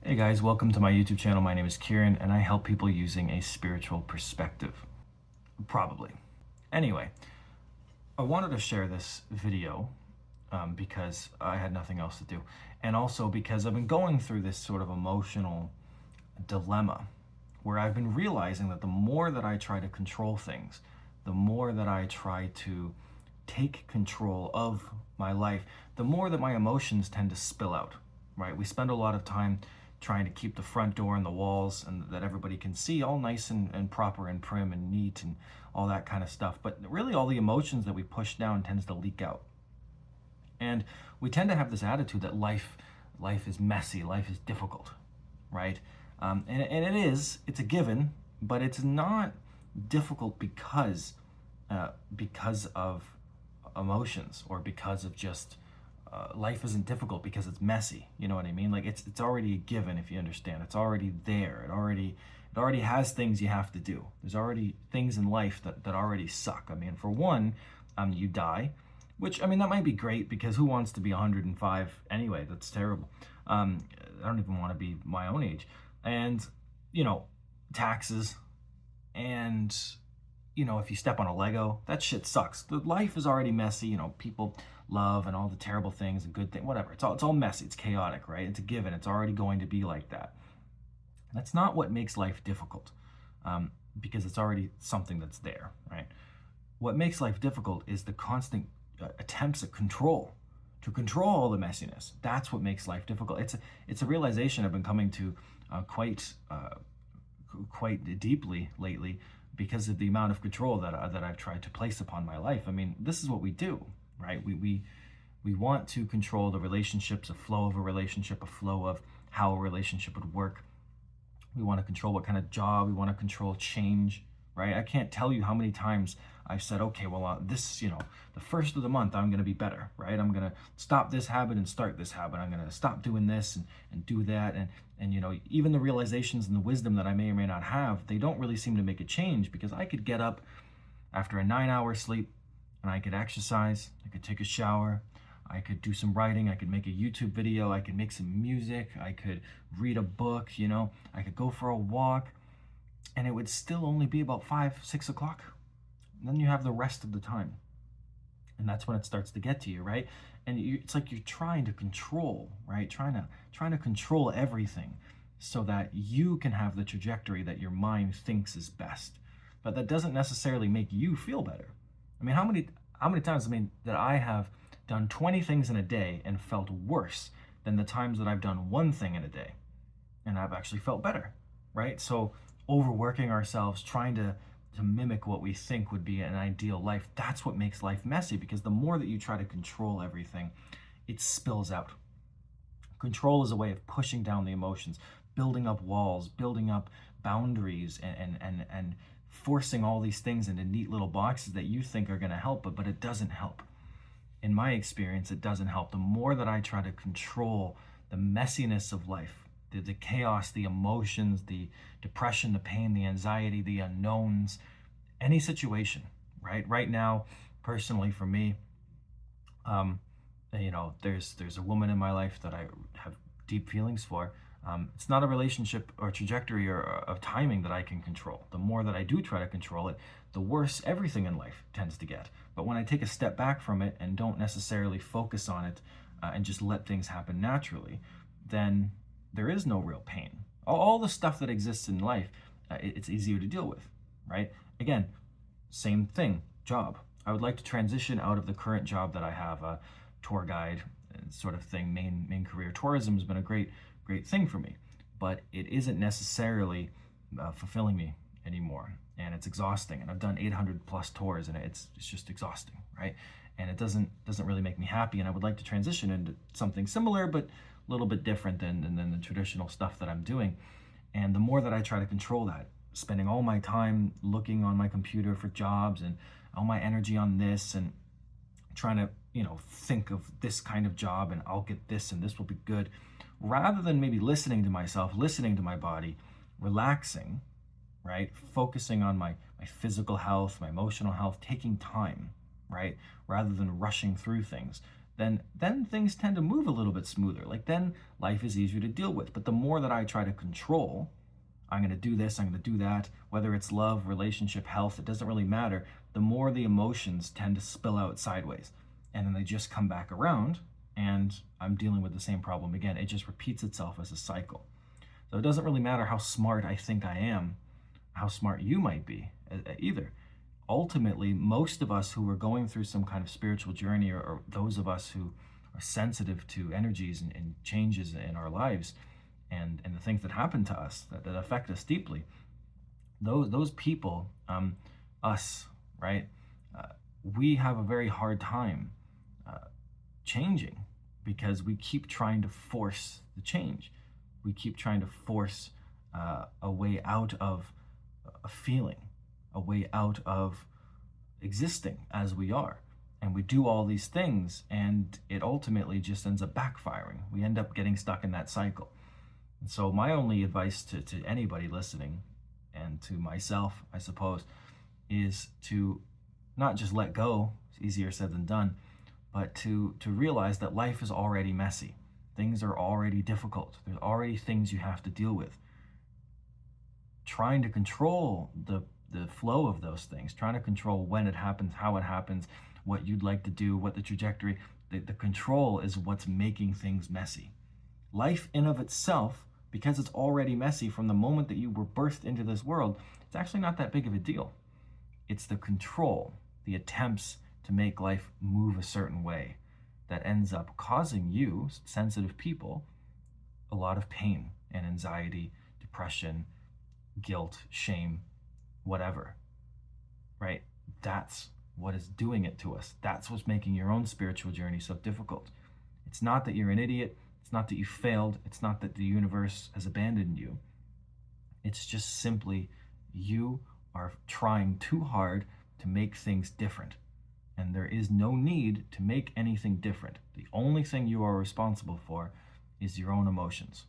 Hey guys, welcome to my YouTube channel. My name is Kieran and I help people using a spiritual perspective. Probably. Anyway, I wanted to share this video because I had nothing else to do. And also because I've been going through this sort of emotional dilemma where I've been realizing that the more that I try to control things, the more that I try to take control of my life, the more that my emotions tend to spill out, right? We spend a lot of time trying to keep the front door and the walls and that everybody can see all nice and proper and prim and neat and all that kind of stuff. But really all the emotions that we push down tends to leak out. And we tend to have this attitude that life is messy, life is difficult, right? And it's a given, but it's not difficult because of emotions or because of just life isn't difficult because it's messy. You know what I mean? Like it's already a given, if you understand. It's already there. It already has things you have to do. There's already things in life that already suck. I mean, for one, you die, which I mean that might be great because who wants to be 105 anyway? That's terrible. I don't even want to be my own age. And taxes, and if you step on a Lego, that shit sucks. The life is already messy. People love and all the terrible things and good things, whatever. It's all messy. It's chaotic, right? It's a given. It's already going to be like that. That's not what makes life difficult, because it's already something that's there, right? What makes life difficult is the constant attempts at to control all the messiness. That's what makes life difficult. It's a realization I've been coming to quite deeply lately, because of the amount of control that I've tried to place upon my life. I mean, this is what we do, right? We want to control the relationships, a flow of a relationship, a flow of how a relationship would work. We want to control what kind of job, we want to control change, right? I can't tell you how many times I've said, okay, well, the first of the month, I'm going to be better, right? I'm going to stop this habit and start this habit. I'm going to stop doing this and do that. And even the realizations and the wisdom that I may or may not have, they don't really seem to make a change, because I could get up after a 9-hour sleep and I could exercise, I could take a shower, I could do some writing, I could make a YouTube video, I could make some music, I could read a book, I could go for a walk, and it would still only be about 5-6 o'clock. And then you have the rest of the time. And that's when it starts to get to you, right? And it's like you're trying to control, right? Trying to control everything so that you can have the trajectory that your mind thinks is best. But that doesn't necessarily make you feel better. I mean, how many times, that I have done 20 things in a day and felt worse than the times that I've done one thing in a day and I've actually felt better, right? So overworking ourselves, trying to mimic what we think would be an ideal life, that's what makes life messy, because the more that you try to control everything, it spills out. Control is a way of pushing down the emotions, building up walls, building up boundaries, and forcing all these things into neat little boxes that you think are going to help, but it doesn't help. In my experience, it doesn't help. The more that I try to control the messiness of life, the chaos, the emotions, the depression, the pain, the anxiety, the unknowns, any situation, right? Right now, personally for me, there's a woman in my life that I have deep feelings for. It's not a relationship or trajectory or of timing that I can control. The more that I do try to control it, the worse everything in life tends to get. But when I take a step back from it and don't necessarily focus on it and just let things happen naturally, then there is no real pain. All the stuff that exists in life, it's easier to deal with, right? Again, same thing, job. I would like to transition out of the current job that I have, a tour guide sort of thing, main career. Tourism has been a great thing for me, but it isn't necessarily fulfilling me anymore, and it's exhausting. And I've done 800 plus tours, and it's just exhausting, right? And it doesn't really make me happy. And I would like to transition into something similar, but a little bit different than the traditional stuff that I'm doing. And the more that I try to control that, spending all my time looking on my computer for jobs and all my energy on this and trying to think of this kind of job and I'll get this and this will be good, rather than maybe listening to myself, listening to my body, relaxing, right? Focusing on my physical health, my emotional health, taking time, right? Rather than rushing through things, then things tend to move a little bit smoother. Like then life is easier to deal with. But the more that I try to control, I'm going to do this, I'm going to do that, whether it's love, relationship, health, it doesn't really matter. The more the emotions tend to spill out sideways. And then they just come back around, and I'm dealing with the same problem again. It just repeats itself as a cycle. So it doesn't really matter how smart I think I am, how smart you might be either. Ultimately, most of us who are going through some kind of spiritual journey, or those of us who are sensitive to energies and changes in our lives, and the things that happen to us that affect us deeply, those people, us, right? We have a very hard time changing, because we keep trying to force the change. We keep trying to force a way out of a feeling, a way out of existing as we are. And we do all these things, and it ultimately just ends up backfiring. We end up getting stuck in that cycle. And so my only advice to anybody listening, and to myself, I suppose, is to not just let go, it's easier said than done, but to realize that life is already messy. Things are already difficult. There's already things you have to deal with. Trying to control the flow of those things, trying to control when it happens, how it happens, what you'd like to do, what the trajectory, the control is what's making things messy. Life in of itself, because it's already messy from the moment that you were birthed into this world, it's actually not that big of a deal. It's the control, the attempts to make life move a certain way, that ends up causing you, sensitive people, a lot of pain and anxiety, depression, guilt, shame, whatever, right? That's what is doing it to us. That's what's making your own spiritual journey so difficult. It's not that you're an idiot. It's not that you failed. It's not that the universe has abandoned you. It's just simply you are trying too hard to make things different. And there is no need to make anything different. The only thing you are responsible for is your own emotions.